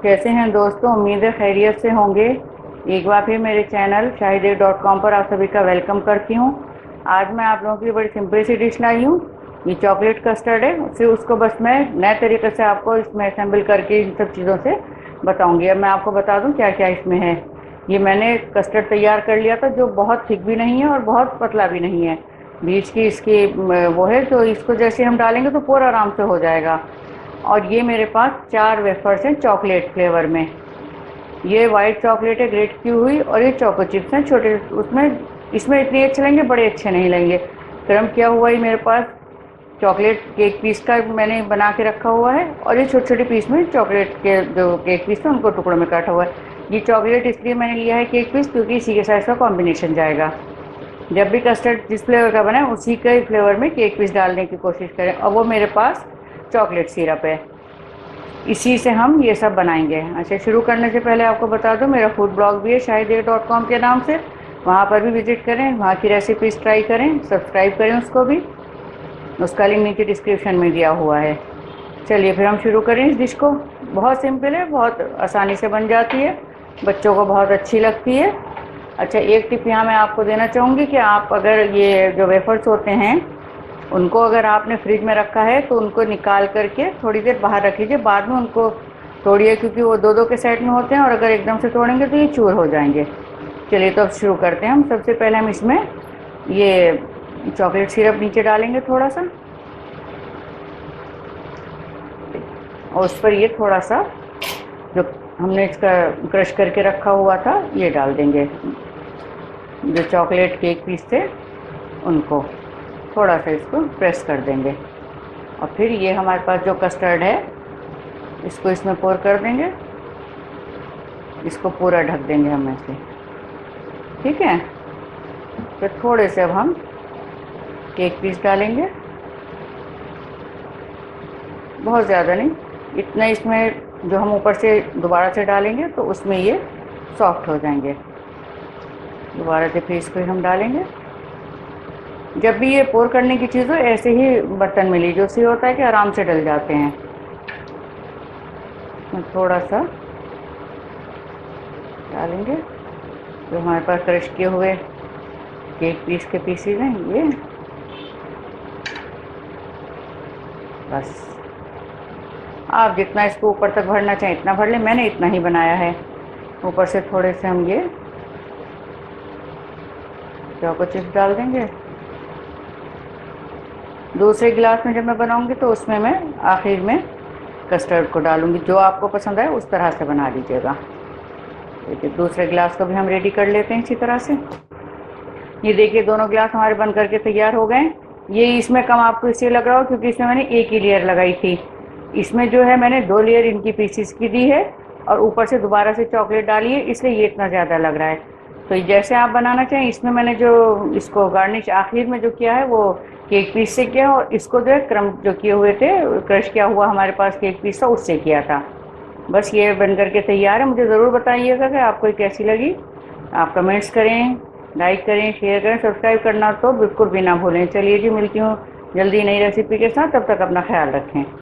कैसे हैं दोस्तों। उम्मीद है खैरियत से होंगे। एक बार फिर मेरे चैनल shahidek.com पर आप सभी का वेलकम करती हूँ। आज मैं आप लोगों के लिए बड़ी सिंपल सी डिश लाई हूँ। ये चॉकलेट कस्टर्ड है। फिर उसको बस मैं नए तरीके से आपको इसमें असेंबल करके इन सब चीज़ों से बताऊँगी। अब मैं आपको बता दूँ क्या क्या इसमें है। ये मैंने कस्टर्ड तैयार कर लिया था, जो बहुत थिक भी नहीं है और बहुत पतला भी नहीं है, बीच की इसकी वो है। तो इसको जैसे हम डालेंगे तो पूरा आराम से हो जाएगा। और ये मेरे पास 4 वेफर्स हैं चॉकलेट फ्लेवर में। ये वाइट चॉकलेट है ग्रेट की हुई, और ये चोको चिप्स हैं छोटे। उसमें इसमें इतने अच्छे लेंगे, बड़े अच्छे नहीं लेंगे। गर्म किया हुआ ही मेरे पास चॉकलेट केक पीस का मैंने बना के रखा हुआ है, और ये छोटे छोटे पीस में चॉकलेट के जो केक पीस है उनको टुकड़ों में काटा हुआ है। ये चॉकलेट इसलिए मैंने लिया है केक पीस, क्योंकि इसी के साथ इसका कॉम्बिनेशन जाएगा। जब भी कस्टर्ड जिस फ्लेवर का बनाए उसी के फ्लेवर में केक पीस डालने की कोशिश करें। और वो मेरे पास चॉकलेट सिरप है, इसी से हम ये सब बनाएंगे। अच्छा, शुरू करने से पहले आपको बता दूं मेरा फूड ब्लॉग भी है shahidek.com के नाम से। वहाँ पर भी विजिट करें, वहाँ की रेसिपीज़ ट्राई करें, सब्सक्राइब करें उसको भी। उसका लिंक नीचे डिस्क्रिप्शन में दिया हुआ है। चलिए फिर हम शुरू करें इस डिश को। बहुत सिंपल है, बहुत आसानी से बन जाती है, बच्चों को बहुत अच्छी लगती है। अच्छा, एक टिप यहाँ मैं आपको देना चाहूँगी कि आप अगर ये जो वेफर्स होते हैं उनको अगर आपने फ्रिज में रखा है तो उनको निकाल करके थोड़ी देर बाहर रख लीजिए, बाद में उनको तोड़िए, क्योंकि वो दो दो के सेट में होते हैं और अगर एकदम से तोड़ेंगे तो ये चूर हो जाएंगे। चलिए तो अब शुरू करते हैं हम। सबसे पहले हम इसमें ये चॉकलेट सिरप नीचे डालेंगे थोड़ा सा, और उस पर ये थोड़ा सा जो हमने इसका क्रश करके रखा हुआ था ये डाल देंगे। जो चॉकलेट केक पीस थे उनको थोड़ा सा इसको प्रेस कर देंगे, और फिर ये हमारे पास जो कस्टर्ड है इसको इसमें पोर कर देंगे। इसको पूरा ढक देंगे हम ऐसे, ठीक है। फिर थोड़े से अब हम केक पीस डालेंगे, बहुत ज़्यादा नहीं, इतना। इसमें जो हम ऊपर से दोबारा से डालेंगे तो उसमें ये सॉफ्ट हो जाएंगे। दोबारा से फिर इसको हम डालेंगे। जब भी ये पोर करने की चीज़ हो ऐसे ही बर्तन में लीजिए, उससे होता है कि आराम से डल जाते हैं। थोड़ा सा डालेंगे तो हमारे पास क्रश किए हुए केक पीस के पीसेज हैं ये। बस आप जितना इसको ऊपर तक भरना चाहें इतना भर लें, मैंने इतना ही बनाया है। ऊपर से थोड़े से हम ये चोको चिप्स डाल देंगे। दूसरे गिलास में जब मैं बनाऊंगी तो उसमें मैं आखिर में कस्टर्ड को डालूंगी। जो आपको पसंद आए उस तरह से बना लीजिएगा। देखिए दूसरे गिलास को भी हम रेडी कर लेते हैं इसी तरह से। ये देखिए दोनों गिलास हमारे बन करके तैयार हो गए। ये इसमें कम आपको इसलिए लग रहा हो क्योंकि इसमें मैंने एक ही लेयर लगाई थी। इसमें जो है मैंने 2 लेयर इनकी पीसीस की दी है, और ऊपर से दोबारा से चॉकलेट डाली है, इसलिए ये इतना ज़्यादा लग रहा है। तो जैसे आप बनाना चाहें। इसमें मैंने जो इसको गार्निश आखिर में जो किया है वो केक पीस से किया, और इसको जो है क्रम जो किए हुए थे, क्रश किया हुआ हमारे पास केक पीस था उससे किया था। बस ये बन करके तैयार है। मुझे ज़रूर बताइएगा कि आपको ये कैसी लगी। आप कमेंट्स करें, लाइक करें, शेयर करें, सब्सक्राइब करना तो बिल्कुल भी ना भूलें। चलिए जी, मिलती हूँ जल्दी नई रेसिपी के साथ। तब तक अपना ख्याल रखें।